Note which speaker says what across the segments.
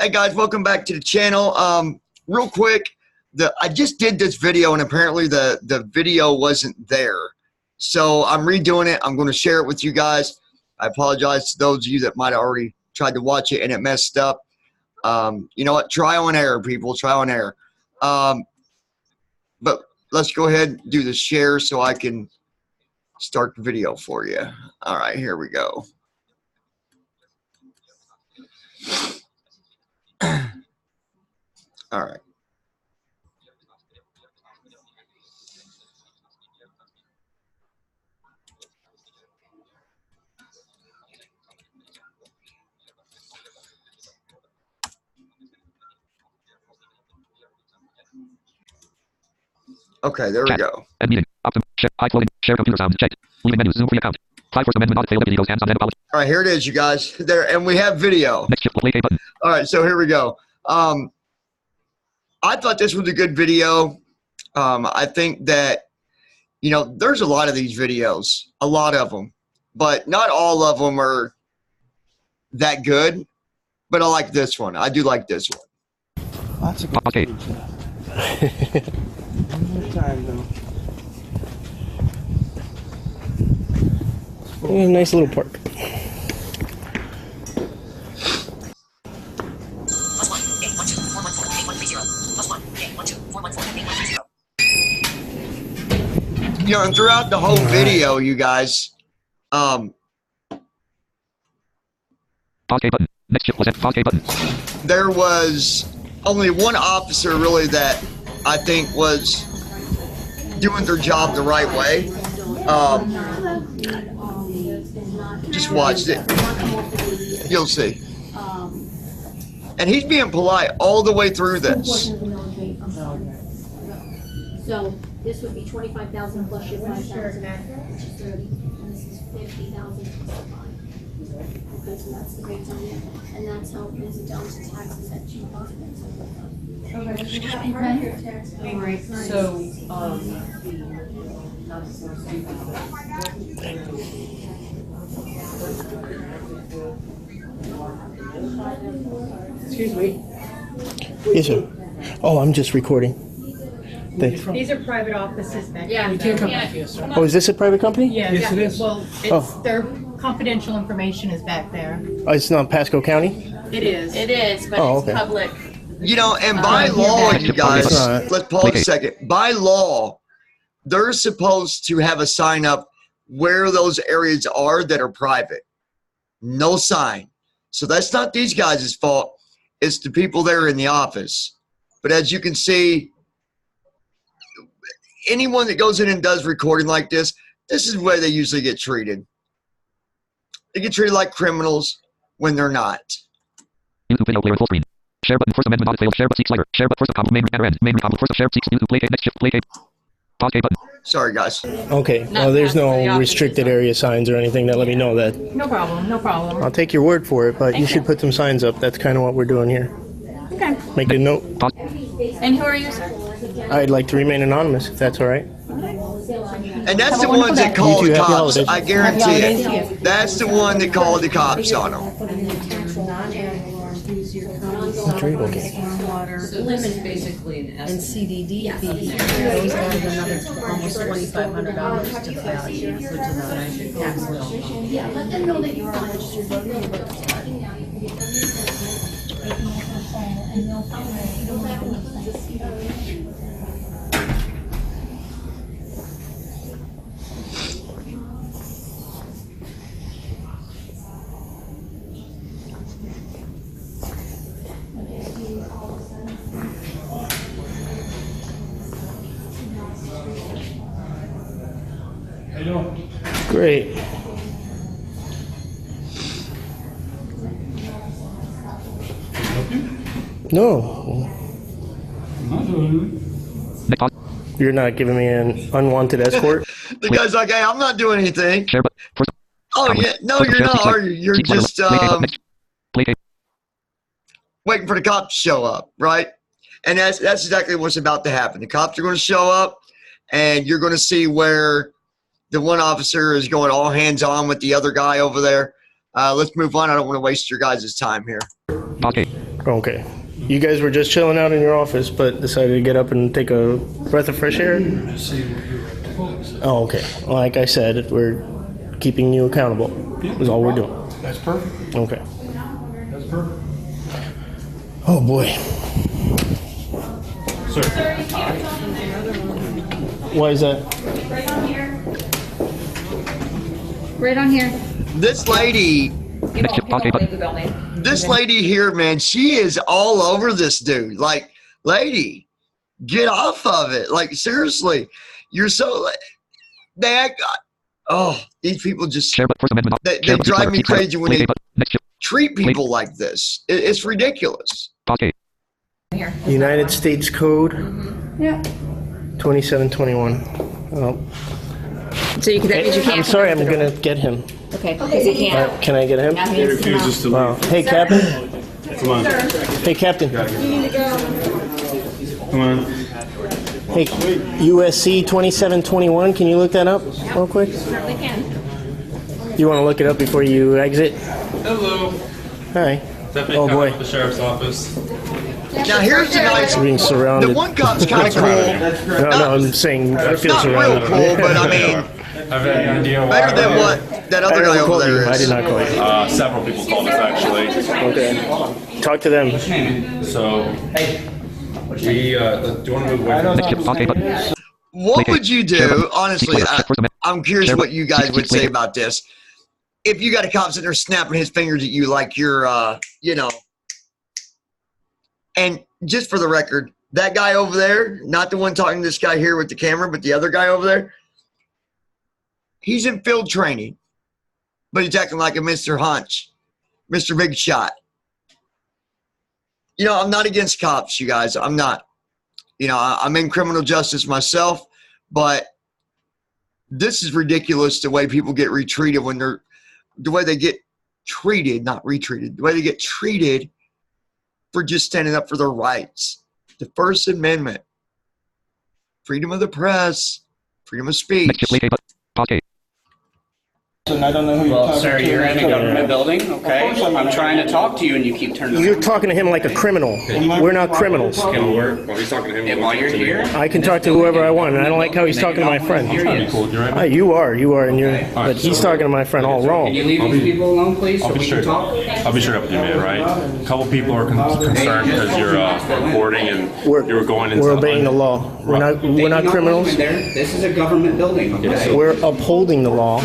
Speaker 1: Hey guys, welcome back to the channel. Real quick, I just did this video and apparently the video wasn't there. So I'm redoing it. I'm going to share it with you guys. I apologize to those of you that might have already tried to watch it and it messed up. You know what? Trial and error, people. Trial and error. But let's go ahead and do the share so I can start the video for you. All right, here we go. All right. Okay, there we go.
Speaker 2: End meeting. High floating. Share computer sound. Checked. Leaving menu. Zoom free account. 5 First Amendment audit failed. Deputy goes hands on then apology.
Speaker 1: All right, here it is, you guys. There, and we have video.
Speaker 2: Next shift. Play K button.
Speaker 1: All right, so here we go. I thought this was a good video. I think that, you know, there's a lot of these videos, a lot of them, but not all of them are that good. But I like this one. I do like this one.
Speaker 3: Lots of good
Speaker 2: Okay.
Speaker 3: One more time, though.
Speaker 4: Oh, nice little park.
Speaker 1: You know, and throughout the whole video, you guys,
Speaker 2: Pause K button. Next shift was at pause K button.
Speaker 1: there was only one officer really that I think was doing their job the right way. Just watched it. You'll see. And he's being polite all the way through this.
Speaker 5: So this would be 25,000 plus your 5,000, which is 30, and this is 50,000 plus 5. Okay, so that's the rates on it, and that's how it is down to taxes at 2%.
Speaker 6: Okay. Alright, so,
Speaker 3: Excuse me.
Speaker 4: Yes, sir. Oh, I'm just recording. Thanks.
Speaker 6: these are private offices back
Speaker 5: Yeah.
Speaker 6: there.
Speaker 3: You can't come back here, sir.
Speaker 4: Oh, is this a private company?
Speaker 6: Yeah,
Speaker 3: Yes, it is.
Speaker 6: Well, it's,
Speaker 4: Oh.
Speaker 6: their confidential information is back there.
Speaker 4: Oh, it's not Pasco County?
Speaker 6: It is.
Speaker 5: It is, but
Speaker 4: Oh,
Speaker 5: it's
Speaker 4: okay.
Speaker 5: public.
Speaker 1: You know, and by law, you guys,
Speaker 4: Right.
Speaker 1: let's pause a second. By law, they're supposed to have a sign up where those areas are that are private. No sign. So that's not these guys' fault. It's the people there in the office. But as you can see, anyone that goes in and does recording like this is the way they usually get treated. They get treated like criminals when they're not.
Speaker 2: YouTube video player full screen. Share button. First Amendment audit failed. Share but seek slider. Share but first account main banner end. Main account first share seeks YouTube play K. Next shift play K. Pause K button.
Speaker 1: Sorry, guys.
Speaker 4: Okay. Well, there's no restricted area signs or anything that let me know that.
Speaker 6: No problem, no problem.
Speaker 4: I'll take your word for it, but you should put some signs up. That's kind of what we're doing here.
Speaker 6: Okay.
Speaker 4: Make a note.
Speaker 2: Pause.
Speaker 5: And who are you, sir?
Speaker 4: I'd like to remain anonymous, if that's all right.
Speaker 1: And that's the ones that call
Speaker 4: You
Speaker 1: the
Speaker 4: too, happy
Speaker 1: cops.
Speaker 4: holidays.
Speaker 1: I guarantee it. That's the one that called the cops on them.
Speaker 4: Trade, okay.
Speaker 7: So this is basically an estimate. And CDD fees, those added another almost $2,500 to the value, which is a tax bill.
Speaker 5: Yeah, let them know that you are a registered voter. And they'll go back and
Speaker 4: Great. No,
Speaker 2: Next pause.
Speaker 4: you're not giving me an unwanted escort.
Speaker 1: The guy's like, hey, I'm not doing anything.
Speaker 2: Share but first.
Speaker 1: Oh, yeah. No,
Speaker 2: First
Speaker 1: you're
Speaker 2: share
Speaker 1: not,
Speaker 2: seeks
Speaker 1: are
Speaker 2: slider.
Speaker 1: you? You're
Speaker 2: Seek slider.
Speaker 1: just
Speaker 2: Play K button. Next. Play K.
Speaker 1: waiting for the cops to show up, right? And that's exactly what's about to happen. The cops are going to show up, and you're going to see where the one officer is going all hands on with the other guy over there. Let's move on. I don't want to waste your guys' time here.
Speaker 2: Okay.
Speaker 4: Okay. You guys were just chilling out in your office, but decided to get up and take a breath of fresh air? Oh, okay. Like I said, we're keeping you accountable. Is all we're doing.
Speaker 8: That's perfect.
Speaker 4: Okay.
Speaker 8: That's perfect.
Speaker 4: Oh, boy.
Speaker 8: Sir.
Speaker 4: Why is that?
Speaker 6: Right on here.
Speaker 1: This lady,
Speaker 2: Next chip. Pause. Button.
Speaker 1: this lady here, man, she is all over this dude. Like, lady, get off of it. Like, seriously, you're so, these people just,
Speaker 2: Share, but first amendment.
Speaker 1: they drive me crazy when they treat people like this. It's ridiculous.
Speaker 2: Pause.
Speaker 4: United States Code
Speaker 6: Yeah.
Speaker 4: 2721. Oh.
Speaker 9: So that means you can't.
Speaker 4: I'm sorry, I'm going to get him.
Speaker 9: Okay, because he can't.
Speaker 4: Can I get him?
Speaker 8: He refuses to leave.
Speaker 4: Wow. Hey, Captain.
Speaker 8: Come on.
Speaker 4: Hey, Captain.
Speaker 8: Come on.
Speaker 4: Hey, USC 2721. Can you look that up real quick?
Speaker 6: Certainly can.
Speaker 4: You want to look it up before you exit?
Speaker 10: Hello.
Speaker 4: Hi.
Speaker 10: Deputy
Speaker 4: Oh, boy.
Speaker 10: Cop, the sheriff's office.
Speaker 1: Now, here's the nice,
Speaker 4: Being
Speaker 1: the
Speaker 4: surrounded.
Speaker 1: one cop's kind of cool.
Speaker 4: No, I'm saying I feel
Speaker 1: Not real
Speaker 4: surrounded.
Speaker 1: cool, but I mean,
Speaker 10: Have any idea why?
Speaker 1: better than what that
Speaker 4: I
Speaker 1: other guy
Speaker 4: never
Speaker 1: over
Speaker 4: called you.
Speaker 1: there
Speaker 4: I
Speaker 1: is.
Speaker 4: did not call you.
Speaker 10: Several people called us actually.
Speaker 4: Okay. Talk to them.
Speaker 10: So, we, do you want to move away?
Speaker 2: Next chip. Pause. Button.
Speaker 1: What would you do, honestly, I'm curious what you guys would say about this. If you got a cop sitting there snapping his fingers at you like you're, and just for the record, that guy over there, not the one talking to this guy here with the camera, but the other guy over there, he's in field training, but he's acting like a Mr. Hunch, Mr. Big Shot. You know, I'm not against cops, you guys. I'm not. You know, I'm in criminal justice myself, but this is ridiculous the way people get retreated when they're, the way they get treated, not retreated, the way they get treated for just standing up for their rights. The First Amendment, freedom of the press, freedom of speech.
Speaker 2: Next chip. Play. Button. Pause.
Speaker 3: And I don't know who you're talking to.
Speaker 11: Sir, you're in a government building, okay? I'm trying to talk to you and you keep turning
Speaker 4: You're
Speaker 11: around.
Speaker 4: talking to him like a criminal. We're not criminals.
Speaker 10: Well, he's talking to him.
Speaker 11: And while you're here,
Speaker 4: I can talk to whoever I want, and I don't like how he's talking to my friend. You are, and you're, but he's talking to my friend all
Speaker 11: can
Speaker 4: wrong.
Speaker 11: you leave these people alone, please, so
Speaker 10: I'll
Speaker 11: we
Speaker 10: be
Speaker 11: can
Speaker 10: straight.
Speaker 11: talk?
Speaker 10: I'll be straight up with you, man. Right? A couple people are concerned because you're recording and you were going into.
Speaker 4: We're obeying the law. We're not criminals.
Speaker 11: This is a government building, okay?
Speaker 4: We're upholding the law.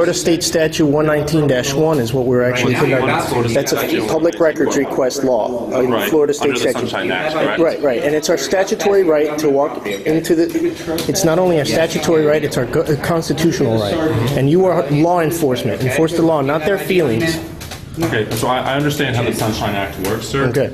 Speaker 4: Florida State Statute 119-1 is what we're actually conducting. That's a public records request law.
Speaker 10: Right.
Speaker 4: Florida State
Speaker 10: Under the
Speaker 4: statute.
Speaker 10: Sunshine Act, correct?
Speaker 4: Right. And it's our statutory right to walk into the. It's not only a statutory right; it's our constitutional right. And you are law enforcement. Enforce the law, not their feelings.
Speaker 10: Okay, so I understand how the Sunshine Act works, sir.
Speaker 4: Okay.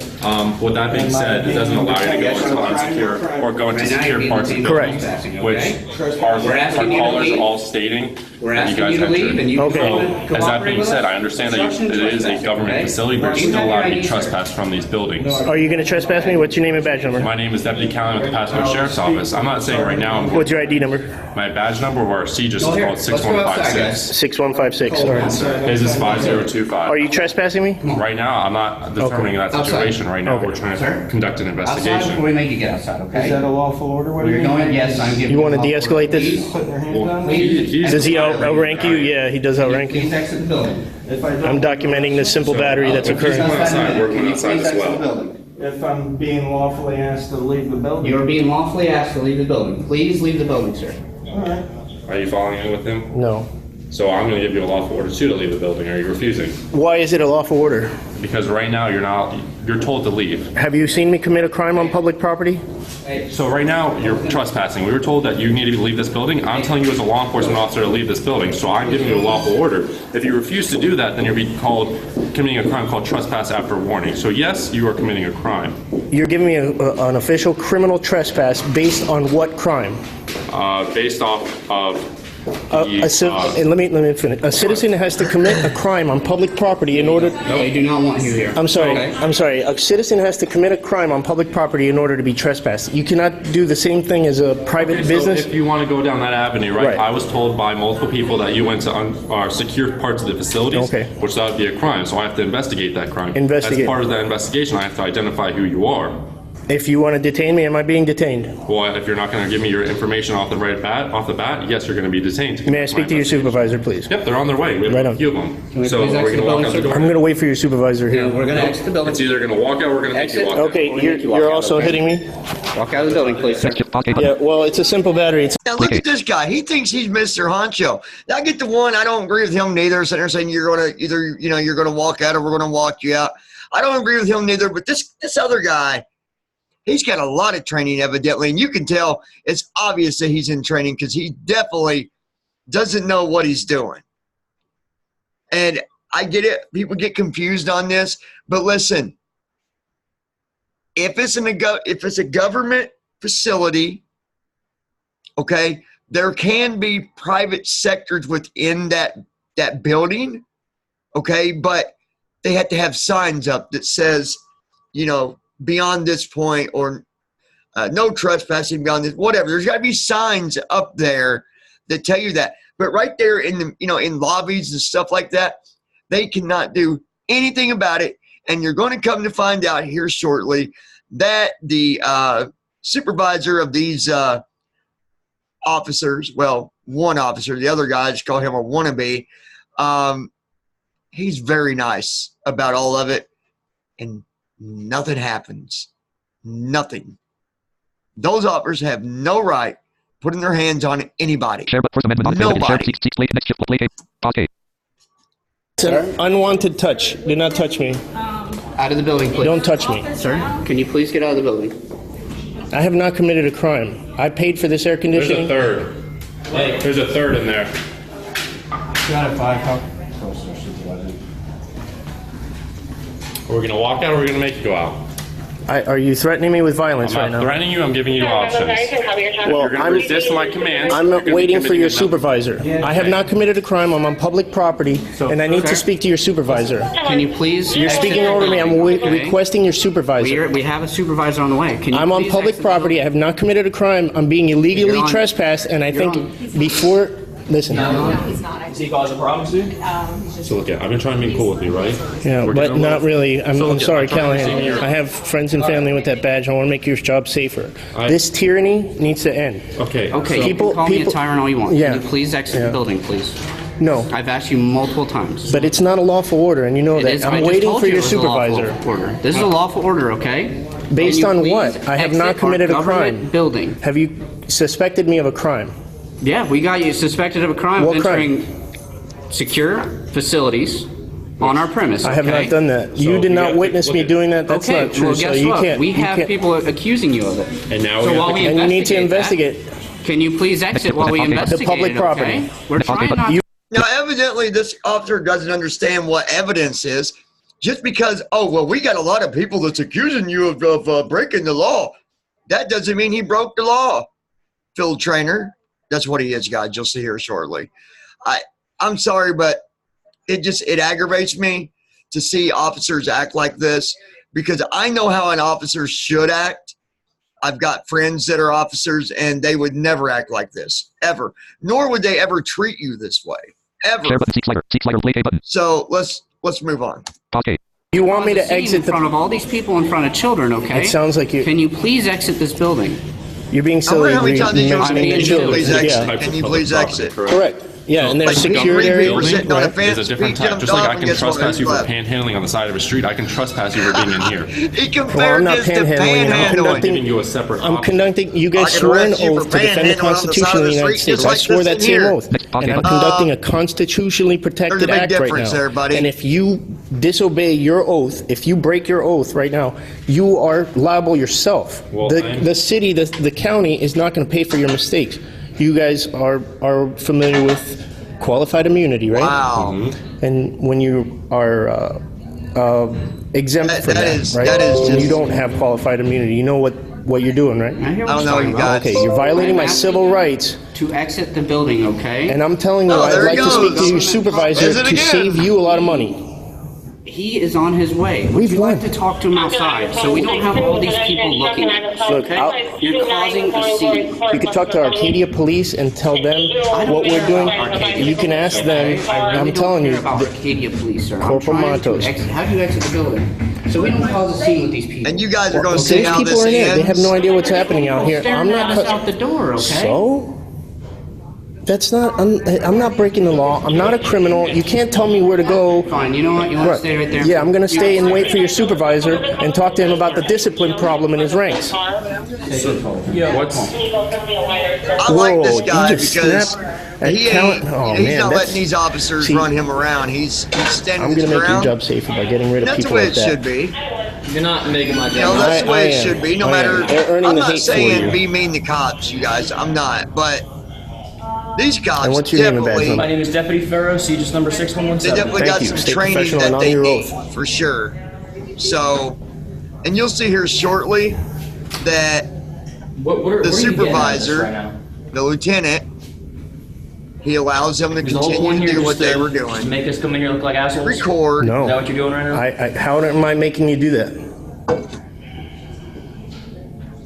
Speaker 10: With that being said, it doesn't allow you to go into unsecure or go into secure parts of the building.
Speaker 4: Correct.
Speaker 10: Which our callers are all stating
Speaker 11: We're
Speaker 10: that you
Speaker 11: asking
Speaker 10: guys
Speaker 11: you to leave
Speaker 10: entered.
Speaker 11: and you
Speaker 4: Okay.
Speaker 10: So, as that being said, I understand that it is a government facility, but you're still allowed to be trespassed from these buildings.
Speaker 4: Are you going to trespass me? What's your name and badge number?
Speaker 10: My name is Deputy Callahan with the Pasco Sheriff's Office. I'm not saying right now
Speaker 4: What's your ID number?
Speaker 10: my badge number or our CJIS is called 6156.
Speaker 4: 6156. All right.
Speaker 10: His is 5025.
Speaker 4: Are you trespassing me?
Speaker 10: Right now, I'm not determining that situation. Right now, we're trying to conduct an
Speaker 11: Outside
Speaker 10: investigation.
Speaker 11: before we make you get outside, okay?
Speaker 3: Is that a lawful order? What are
Speaker 11: You're going, yes, I'm giving
Speaker 4: You want to
Speaker 11: lawful
Speaker 4: de-escalate
Speaker 11: order.
Speaker 4: this?
Speaker 3: Putting your hands
Speaker 10: Well,
Speaker 3: on me?
Speaker 10: he's
Speaker 4: Does he outrank you? Yeah, he does outrank
Speaker 11: Please
Speaker 4: you.
Speaker 11: exit the building.
Speaker 3: If I
Speaker 4: I'm
Speaker 3: don't,
Speaker 4: documenting the simple battery that's occurring.
Speaker 10: outside, working outside
Speaker 11: Please
Speaker 10: as
Speaker 11: exit the
Speaker 10: well.
Speaker 11: building.
Speaker 3: if I'm being lawfully asked to leave the building.
Speaker 11: You are being lawfully asked to leave the building. Please leave the building, sir.
Speaker 3: All right.
Speaker 10: Are you following in with him?
Speaker 4: No.
Speaker 10: So I'm going to give you a lawful order too to leave the building. Are you refusing?
Speaker 4: Why is it a lawful order?
Speaker 10: Because right now you're told to leave.
Speaker 4: Have you seen me commit a crime on public property?
Speaker 10: So right now you're trespassing. We were told that you needed to leave this building. I'm telling you as a law enforcement officer to leave this building. So I'm giving you a lawful order. If you refuse to do that, then you'll be committing a crime called trespass after warning. So yes, you are committing a crime.
Speaker 4: You're giving me an official criminal trespass based on what crime?
Speaker 10: Based off of
Speaker 4: And let me finish. A citizen has to commit a crime on public property in order.
Speaker 11: No, I do not want you here.
Speaker 4: I'm sorry.
Speaker 11: Okay.
Speaker 4: I'm sorry. A citizen has to commit a crime on public property in order to be trespassed. You cannot do the same thing as a private business.
Speaker 10: So if you want to go down that avenue, right?
Speaker 4: Right.
Speaker 10: I was told by multiple people that you went to secure parts of the facilities,
Speaker 4: Okay.
Speaker 10: which that would be a crime. So I have to investigate that crime.
Speaker 4: Investigate.
Speaker 10: As part of that investigation, I have to identify who you are.
Speaker 4: If you want to detain me, am I being detained?
Speaker 10: Well, if you're not going to give me your information off the bat, yes, you're going to be detained.
Speaker 4: May I speak to your supervisor, please?
Speaker 10: Yep, they're on their way. We have
Speaker 4: Right
Speaker 10: a
Speaker 4: on.
Speaker 10: few of them.
Speaker 11: we
Speaker 10: So
Speaker 11: please
Speaker 10: we're
Speaker 11: exit
Speaker 10: going to
Speaker 11: the
Speaker 10: walk
Speaker 11: building,
Speaker 10: out the
Speaker 11: sir?
Speaker 10: door.
Speaker 4: I'm going to wait for your supervisor here.
Speaker 11: We're going to exit the building.
Speaker 10: It's either going to walk out or we're going to make you walk out.
Speaker 4: Okay,
Speaker 11: We'll make you walk
Speaker 4: you're
Speaker 11: out,
Speaker 4: also
Speaker 11: okay?
Speaker 4: hitting me?
Speaker 11: Walk out of the building, please, sir.
Speaker 4: Yeah, well, it's a simple battery. It's
Speaker 1: Now look at this guy. He thinks he's Mr. Honcho. Now I get the one. I don't agree with him neither. Sitting there saying you're going to either you're going to walk out or we're going to walk you out. I don't agree with him neither. But this other guy, he's got a lot of training evidently, and you can tell it's obvious that he's in training because he definitely doesn't know what he's doing. And I get it. People get confused on this, but listen. If it's a government facility, okay, there can be private sectors within that building, okay, but they have to have signs up that says, beyond this point or no trespassing beyond this, whatever. There's got to be signs up there that tell you that. But right there in the in lobbies and stuff like that, they cannot do anything about it. And you're going to come to find out here shortly that the supervisor of these officers, well, one officer, the other guy, just call him a wannabe, he's very nice about all of it, and nothing happens. Nothing. Those officers have no right putting their hands on anybody. Nobody.
Speaker 4: It's an unwanted touch. Do not touch me.
Speaker 11: Out of the building, please.
Speaker 4: Don't touch me.
Speaker 11: Sir, can you please get out of the building?
Speaker 4: I have not committed a crime. I paid for this air conditioning.
Speaker 10: There's a third in there.
Speaker 3: Got it, 5.
Speaker 10: We're going to walk out or we're going to make you go out.
Speaker 4: Are you threatening me with violence
Speaker 10: I'm
Speaker 4: right
Speaker 10: not
Speaker 4: now?
Speaker 10: threatening you. I'm giving you options.
Speaker 4: Well,
Speaker 10: You're going to resist my commands.
Speaker 4: I'm
Speaker 10: You're gonna be
Speaker 4: waiting for your
Speaker 10: committing a felony.
Speaker 4: supervisor. I have not committed a crime. I'm on public property, and I need to speak to your supervisor.
Speaker 11: Can you please?
Speaker 4: You're speaking over me. I'm requesting your supervisor.
Speaker 11: We have a supervisor on the way. Can you
Speaker 4: I'm on
Speaker 11: please
Speaker 4: public
Speaker 11: exit the
Speaker 4: property. I have not committed a crime. I'm being illegally
Speaker 11: You're on-
Speaker 4: trespassed, and I
Speaker 11: you're
Speaker 4: think before. Listen.
Speaker 8: Is he causing problems to you?
Speaker 10: So look, I've been trying to be cool with you, right?
Speaker 4: Yeah,
Speaker 10: We're
Speaker 4: but
Speaker 10: getting a
Speaker 4: not
Speaker 10: little-
Speaker 4: really. I'm
Speaker 10: look,
Speaker 4: sorry,
Speaker 10: I'm trying to see
Speaker 4: Callahan.
Speaker 10: your-
Speaker 4: I have friends and family with that badge. I want to make your job safer. This tyranny needs to end.
Speaker 10: Okay.
Speaker 11: Okay, you
Speaker 4: People-
Speaker 11: can call me a
Speaker 4: people-
Speaker 11: tyrant all you want.
Speaker 4: Yeah.
Speaker 11: Can you please exit
Speaker 4: Yeah.
Speaker 11: the building, please?
Speaker 4: No,
Speaker 11: I've asked you multiple times.
Speaker 4: but it's not a lawful order, and you know
Speaker 11: It
Speaker 4: that.
Speaker 11: is- I
Speaker 4: I'm
Speaker 11: just
Speaker 4: waiting
Speaker 11: told
Speaker 4: for
Speaker 11: you
Speaker 4: your
Speaker 11: it was a lawful
Speaker 4: supervisor.
Speaker 11: order. This is a lawful order, okay?
Speaker 4: Based
Speaker 11: Can you
Speaker 4: on
Speaker 11: please
Speaker 4: what? I have not
Speaker 11: exit
Speaker 4: committed
Speaker 11: our
Speaker 4: a crime.
Speaker 11: government building.
Speaker 4: Have you suspected me of a crime?
Speaker 11: Yeah, we got you suspected of a crime of
Speaker 4: What crime?
Speaker 11: entering secure facilities on our premise.
Speaker 4: I have
Speaker 11: okay?
Speaker 4: not done that.
Speaker 10: So
Speaker 4: You did
Speaker 10: we
Speaker 4: not
Speaker 10: got-
Speaker 4: witness
Speaker 10: look
Speaker 4: me
Speaker 10: at-
Speaker 4: doing that. That's
Speaker 11: Okay,
Speaker 4: not true.
Speaker 11: well,
Speaker 4: So
Speaker 11: guess
Speaker 4: you
Speaker 11: what?
Speaker 4: can't.
Speaker 11: We
Speaker 4: you
Speaker 11: have
Speaker 4: can't-
Speaker 11: people accusing you of it.
Speaker 10: And now
Speaker 11: So
Speaker 10: we
Speaker 11: while
Speaker 10: have
Speaker 11: we
Speaker 10: to-
Speaker 4: And you need to
Speaker 11: investigate
Speaker 4: investigate.
Speaker 11: Can you please exit while we investigate
Speaker 4: public
Speaker 11: it,
Speaker 4: property.
Speaker 11: okay? We're trying not
Speaker 4: You-
Speaker 1: Now, evidently, this officer doesn't understand what evidence is. Just because, we got a lot of people that's accusing you of breaking the law, that doesn't mean he broke the law. Field trainer, that's what he is, guys. You'll see here shortly. I'm sorry, but it aggravates me to see officers act like this because I know how an officer should act. I've got friends that are officers, and they would never act like this, ever. Nor would they ever treat you this way, ever.
Speaker 2: Share button, seek slider, play A button.
Speaker 1: So let's move on.
Speaker 2: Okay.
Speaker 4: You want me to
Speaker 11: Scene
Speaker 4: exit
Speaker 11: in front of all these people in front of children, okay?
Speaker 4: It sounds like you.
Speaker 11: Can you please exit this building?
Speaker 4: You're being
Speaker 1: I
Speaker 4: silly.
Speaker 1: wonder how many times did you
Speaker 11: I mean,
Speaker 1: can you
Speaker 11: children.
Speaker 1: please exit?
Speaker 4: Yeah.
Speaker 1: Can you please exit?
Speaker 4: Correct. Yeah, and there's
Speaker 1: Like,
Speaker 4: security
Speaker 1: three people
Speaker 4: areas.
Speaker 1: sitting on a
Speaker 4: Right.
Speaker 1: fence.
Speaker 10: There's a different
Speaker 1: He
Speaker 10: type.
Speaker 1: jumped
Speaker 10: Just like
Speaker 1: off
Speaker 10: I
Speaker 1: and
Speaker 10: can
Speaker 1: guess what?
Speaker 10: trespass you for
Speaker 1: Left.
Speaker 10: panhandling on the side of a street, I can trespass you for being in here.
Speaker 1: He
Speaker 4: Well, I'm
Speaker 1: compared
Speaker 4: not
Speaker 1: this to
Speaker 4: panhandling. I'm
Speaker 1: panhandling.
Speaker 4: conducting.
Speaker 10: Giving you a separate
Speaker 4: I'm
Speaker 10: option.
Speaker 4: conducting. You
Speaker 1: I
Speaker 4: guys
Speaker 1: can
Speaker 4: swore an
Speaker 1: arrest you for
Speaker 4: oath to defend the
Speaker 1: panhandling on the
Speaker 4: Constitution
Speaker 1: side
Speaker 4: of
Speaker 1: of
Speaker 4: the
Speaker 1: the
Speaker 4: United
Speaker 1: street,
Speaker 4: States.
Speaker 1: just
Speaker 4: I
Speaker 1: like
Speaker 4: swore
Speaker 1: this
Speaker 4: that
Speaker 1: in
Speaker 4: same
Speaker 1: here.
Speaker 4: oath, and I'm conducting a constitutionally protected
Speaker 1: There's a big
Speaker 4: act right
Speaker 1: difference
Speaker 4: now.
Speaker 1: there, buddy.
Speaker 4: And if you disobey your oath, if you break your oath right now, you are liable yourself.
Speaker 10: Well,
Speaker 4: The city, the county is not going to pay for your mistakes. You guys are familiar with qualified immunity, right?
Speaker 1: Wow.
Speaker 4: And when you are exempt
Speaker 1: That-
Speaker 4: from
Speaker 1: that
Speaker 4: that,
Speaker 1: is-
Speaker 4: right?
Speaker 1: that is
Speaker 4: And
Speaker 1: just-
Speaker 4: you don't have qualified immunity. You know what what you're doing, right?
Speaker 11: I
Speaker 1: I don't know, you guys.
Speaker 4: Okay, you're violating my civil rights,
Speaker 11: To exit the building, okay?
Speaker 4: and I'm telling you,
Speaker 1: Oh, there
Speaker 4: I'd
Speaker 1: he
Speaker 4: like to speak
Speaker 1: goes.
Speaker 4: to your supervisor
Speaker 1: Is it
Speaker 4: to
Speaker 1: again?
Speaker 4: save you a lot of money.
Speaker 11: He is on his way. Would
Speaker 4: We've
Speaker 11: you like
Speaker 4: won.
Speaker 11: to talk to him outside so we don't have all these people looking at us,
Speaker 4: Look,
Speaker 11: okay? You're causing a scene.
Speaker 4: You could talk to Arcadia Police and tell them what we're doing. You can ask them.
Speaker 11: I really
Speaker 4: I'm telling
Speaker 11: don't
Speaker 4: you,
Speaker 11: care about Arcadia Police, sir. I'm
Speaker 4: Corporal
Speaker 11: trying to
Speaker 4: Matos.
Speaker 11: How do you exit the building? So we don't cause a scene with these people.
Speaker 1: And you guys are going to see
Speaker 4: those
Speaker 1: how
Speaker 4: people
Speaker 1: this
Speaker 4: are in there. They have
Speaker 1: ends.
Speaker 4: no idea what's happening out here.
Speaker 11: Staring
Speaker 4: I'm
Speaker 11: at
Speaker 4: not.
Speaker 11: us out the door, okay?
Speaker 4: So? That's not. I'm not breaking the law. I'm not a criminal. You can't tell me where to go.
Speaker 11: Fine, you know what? You want to
Speaker 4: Right.
Speaker 11: stay right there?
Speaker 4: Yeah, I'm gonna stay and wait for your supervisor and talk to him about the discipline problem in his ranks.
Speaker 10: What's
Speaker 1: I like this
Speaker 4: Whoa,
Speaker 1: guy
Speaker 4: you just
Speaker 1: because
Speaker 4: snapped at
Speaker 1: he
Speaker 4: talent.
Speaker 1: ain't,
Speaker 4: Oh,
Speaker 1: he's
Speaker 4: man,
Speaker 1: not
Speaker 4: that's-
Speaker 1: letting these officers
Speaker 4: See,
Speaker 1: run him around. He's standing
Speaker 4: I'm
Speaker 1: his
Speaker 4: gonna make your
Speaker 1: ground.
Speaker 4: job safer by getting rid of
Speaker 1: That's the
Speaker 4: people
Speaker 1: way
Speaker 4: like
Speaker 1: it
Speaker 4: that.
Speaker 1: should be.
Speaker 3: You're not making my
Speaker 1: You know,
Speaker 3: job.
Speaker 1: that's the
Speaker 4: I
Speaker 1: way it
Speaker 4: am.
Speaker 1: should be. No
Speaker 4: I
Speaker 1: matter.
Speaker 4: am. They're earning
Speaker 1: I'm
Speaker 4: the
Speaker 1: not
Speaker 4: hate for
Speaker 1: saying
Speaker 4: you.
Speaker 1: be mean to cops, you guys. I'm not. But these cops
Speaker 4: And what's your name and badge
Speaker 1: definitely,
Speaker 4: number?
Speaker 3: My name is Deputy Pharaoh, Aegis number
Speaker 1: they
Speaker 3: 6117.
Speaker 1: definitely
Speaker 4: Thank
Speaker 1: got
Speaker 4: you.
Speaker 1: some
Speaker 4: Stay
Speaker 1: training
Speaker 4: professional
Speaker 1: that
Speaker 4: and on
Speaker 1: they
Speaker 4: your
Speaker 1: need
Speaker 4: oath.
Speaker 1: for sure. So, and you'll see here shortly that
Speaker 3: What
Speaker 1: the
Speaker 3: are you getting at this
Speaker 1: supervisor,
Speaker 3: right now?
Speaker 1: the lieutenant, he allows them to
Speaker 3: Is the whole
Speaker 1: continue
Speaker 3: point
Speaker 1: to
Speaker 3: here
Speaker 1: do what
Speaker 3: just
Speaker 1: they
Speaker 3: to
Speaker 1: were
Speaker 3: just
Speaker 1: doing.
Speaker 3: make us come in here look like assholes?
Speaker 1: Record.
Speaker 3: Is that
Speaker 4: No.
Speaker 3: what you're doing right now?
Speaker 4: How am I making you do that?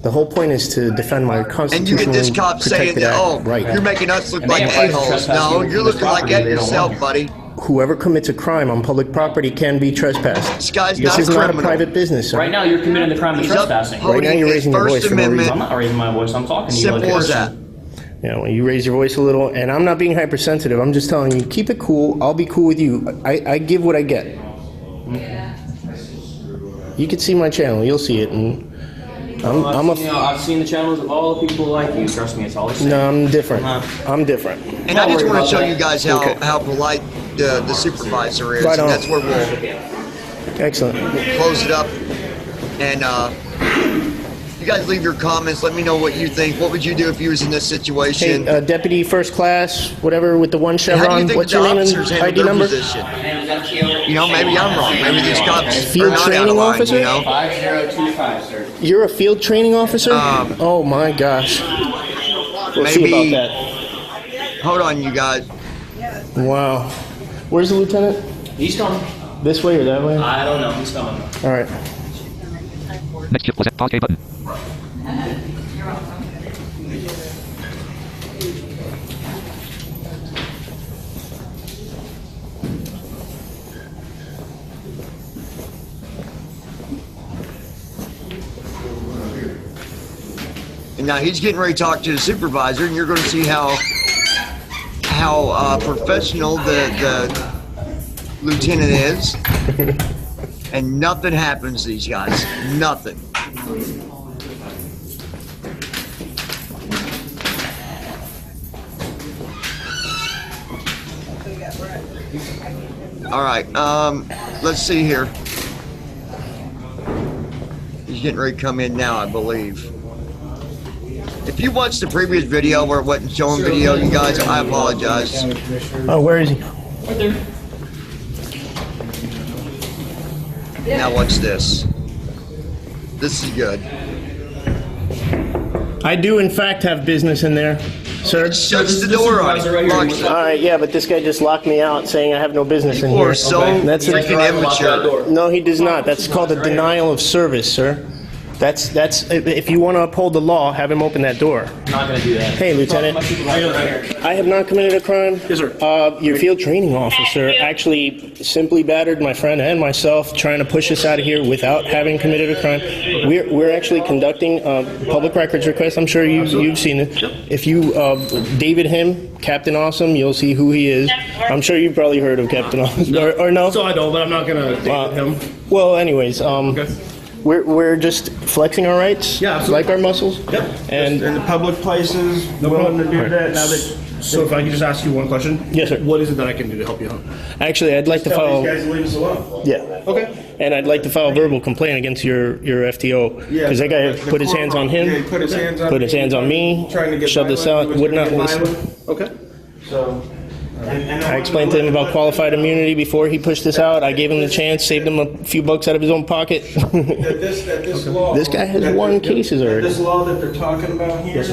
Speaker 4: The whole point is to defend my
Speaker 1: And you
Speaker 4: constitutionally
Speaker 1: get this cop saying
Speaker 4: protected
Speaker 1: that, oh,
Speaker 4: right.
Speaker 1: you're making us look
Speaker 3: And they
Speaker 1: like
Speaker 3: have rights to
Speaker 1: a-holes.
Speaker 3: trespass
Speaker 1: No,
Speaker 3: people
Speaker 1: you're
Speaker 3: from this
Speaker 1: looking like
Speaker 3: property
Speaker 1: that
Speaker 3: they don't
Speaker 1: yourself,
Speaker 3: want.
Speaker 1: buddy.
Speaker 4: Whoever commits a crime on public property can be trespassed.
Speaker 1: This guy's
Speaker 4: This
Speaker 1: not
Speaker 4: is
Speaker 1: a
Speaker 4: not a
Speaker 1: criminal.
Speaker 4: private business, sir.
Speaker 3: Right now, you're committing the crime of
Speaker 1: He's up
Speaker 3: trespassing.
Speaker 4: Right now,
Speaker 1: holding
Speaker 4: you're
Speaker 1: his
Speaker 4: raising your
Speaker 1: First
Speaker 4: voice for no
Speaker 1: Amendment.
Speaker 3: I'm not raising my voice. I'm talking to you like a
Speaker 1: Simple as that.
Speaker 3: person.
Speaker 4: Yeah, when you raise your voice a little, and I'm not being hypersensitive, I'm just telling you, keep it cool. I'll be cool with you. I give what I get. You can see my channel. You'll see it. And
Speaker 3: I've seen the channels of all the people like you. Trust me, it's all the same.
Speaker 4: No, I'm different. I'm different.
Speaker 1: And I just
Speaker 3: worried
Speaker 1: want
Speaker 3: about
Speaker 1: to show
Speaker 3: that.
Speaker 1: you guys how polite the supervisor is.
Speaker 4: Right
Speaker 1: And
Speaker 4: on.
Speaker 1: that's where we'll
Speaker 4: Excellent.
Speaker 1: close it up. And you guys leave your comments. Let me know what you think. What would you do if you was in this
Speaker 4: Hey,
Speaker 1: situation?
Speaker 4: deputy first class, whatever, with the one
Speaker 1: How do you
Speaker 4: chevron.
Speaker 1: think
Speaker 4: What's
Speaker 1: the
Speaker 4: your name
Speaker 1: officers
Speaker 4: and
Speaker 1: handle
Speaker 4: ID
Speaker 1: their
Speaker 4: number?
Speaker 1: position? You know, maybe I'm wrong. Maybe these cops are
Speaker 4: Field
Speaker 1: not out
Speaker 4: training
Speaker 1: of line,
Speaker 4: officer?
Speaker 1: you know?
Speaker 11: 5025, sir.
Speaker 4: You're a field training officer? Oh my gosh. We'll see
Speaker 1: maybe-
Speaker 4: about
Speaker 1: Hold on, you guys.
Speaker 4: that. Wow. Where's the lieutenant?
Speaker 3: He's coming.
Speaker 4: This way or that way?
Speaker 3: I don't know. He's coming.
Speaker 4: All right.
Speaker 2: Next shift plus pause A button.
Speaker 1: And now he's getting ready to talk to the supervisor, and you're going to see how professional the lieutenant is. And nothing happens to these guys. Nothing. All right. Let's see here. He's getting ready to come in now, I believe. If you watched the previous video where it wasn't showing video, you guys, I apologize.
Speaker 4: Oh, where is he?
Speaker 3: Right there.
Speaker 1: Now watch this. This is good.
Speaker 4: I do, in fact, have business in there, sir.
Speaker 1: Shuts the door on
Speaker 3: supervisor right
Speaker 1: it.
Speaker 3: here.
Speaker 1: Locks it.
Speaker 4: All right, yeah, but this guy just locked me out saying I have no business in
Speaker 1: People are
Speaker 4: here.
Speaker 1: so
Speaker 4: That's it.
Speaker 1: freaking immature.
Speaker 4: No, he does not. That's called a denial of service, sir. That's if you want to uphold the law, have him open that door.
Speaker 3: I'm not gonna do that.
Speaker 4: Hey, Lieutenant.
Speaker 3: My supervisor right here.
Speaker 4: I have not committed a crime. Yes, sir. Your field training officer actually simply battered my friend and myself trying to push us out of here without having committed a crime. We're actually conducting a public records request. I'm sure you've seen it. If you David him, Captain Awesome, you'll see who he is. I'm sure you've probably heard of Captain Awesome. Or no?
Speaker 12: So I know, but I'm not gonna date him.
Speaker 4: Well, anyways, we're just flexing our rights.
Speaker 12: Yeah, absolutely.
Speaker 4: Like our muscles.
Speaker 12: Yep.
Speaker 4: And
Speaker 12: in the public places, willing to do that. Now that. So if I could just ask you one question.
Speaker 4: Yes, sir.
Speaker 12: What is it that I can do to help you out?
Speaker 4: actually, I'd like to
Speaker 12: Tell
Speaker 4: file.
Speaker 12: these guys to leave us alone.
Speaker 4: Yeah.
Speaker 12: Okay.
Speaker 4: And I'd like to file a verbal complaint against your FTO.
Speaker 12: Yeah.
Speaker 4: Because that guy
Speaker 12: the
Speaker 4: put his hands on him.
Speaker 12: Yeah, he put his hands on
Speaker 4: Put his hands on me.
Speaker 12: Trying to get
Speaker 4: Shoved us
Speaker 12: violent.
Speaker 4: out.
Speaker 12: He was
Speaker 4: Would not
Speaker 12: gonna get
Speaker 4: listen.
Speaker 12: violent. Okay. So,
Speaker 4: I explained to him about qualified immunity before he pushed this out. I gave him the chance, saved him a few bucks out of his own pocket.
Speaker 12: This law.
Speaker 4: This guy has won cases already.
Speaker 12: This law that they're talking about here,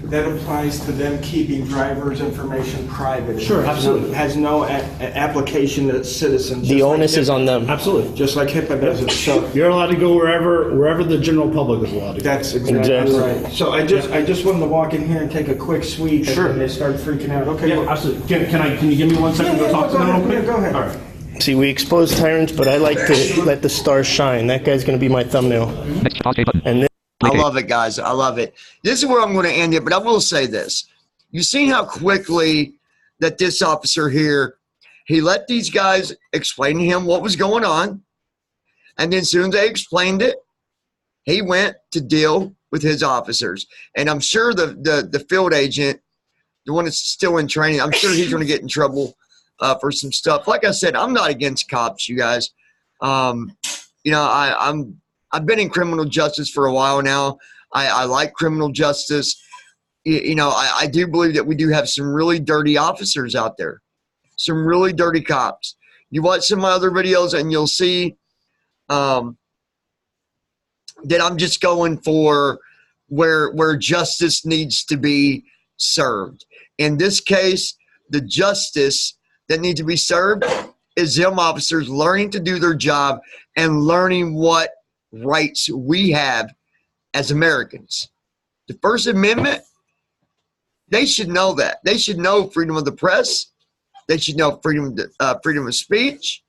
Speaker 12: that applies to them keeping drivers' information private.
Speaker 13: Sure, absolutely.
Speaker 12: It has no application to citizens.
Speaker 4: The onus is on them.
Speaker 13: Absolutely.
Speaker 12: Just like HIPAA does it. So
Speaker 13: You're allowed to go wherever the general public is allowed to go.
Speaker 12: that's exactly right. So I just wanted to walk in here and take a quick sweep.
Speaker 13: Sure.
Speaker 12: And they start freaking out. Okay.
Speaker 13: Yeah,
Speaker 12: look.
Speaker 13: absolutely. Can you give me 1 second to go talk to them real quick?
Speaker 12: Yeah, go ahead.
Speaker 13: All right.
Speaker 4: See, we expose tyrants, but I like to let the stars shine. That guy's going to be my thumbnail. And
Speaker 1: I love it, guys. I love it. This is where I'm going to end it, but I will say this. You seen how quickly that this officer here, he let these guys explain to him what was going on, and then as soon as they explained it, he went to deal with his officers. And I'm sure the field agent, the one that's still in training, I'm sure he's going to get in trouble for some stuff. Like I said, I'm not against cops, you guys. You know, I've been in criminal justice for a while now. I like criminal justice. You know, I do believe that we do have some really dirty officers out there, some really dirty cops. You watch some of my other videos and you'll see that I'm just going for where justice needs to be served. In this case, the justice that needs to be served is them officers learning to do their job and learning what rights we have as Americans. The First Amendment, they should know that. They should know freedom of the press. They should know freedom of speech.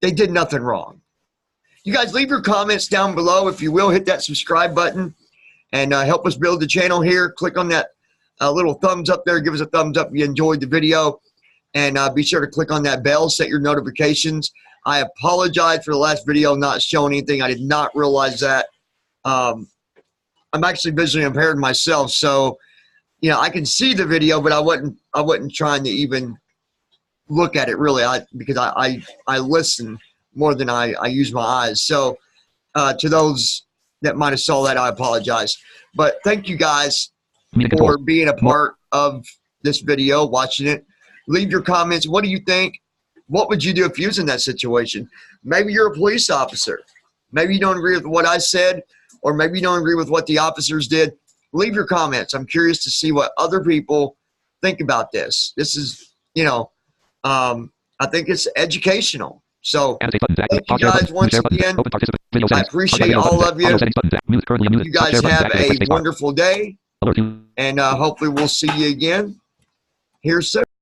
Speaker 1: They did nothing wrong. You guys leave your comments down below. If you will, hit that subscribe button and help us build the channel here. Click on that little thumbs up there. Give us a thumbs up if you enjoyed the video. And be sure to click on that bell, set your notifications. I apologize for the last video not showing anything. I did not realize that. I'm actually visually impaired myself, so you know I can see the video, but I wasn't trying to even look at it really. Because I listen more than I use my eyes. So to those that might have saw that, I apologize. But thank you guys for being a part of this video, watching it. Leave your comments. What do you think? What would you do if you was in that situation? Maybe you're a police officer. Maybe you don't agree with what I said, or maybe you don't agree with what the officers did. Leave your comments. I'm curious to see what other people think about this. This is, you know, I think it's educational. So thank you guys once again. I appreciate all of you. You guys have a wonderful day, and hopefully we'll see you again here soon.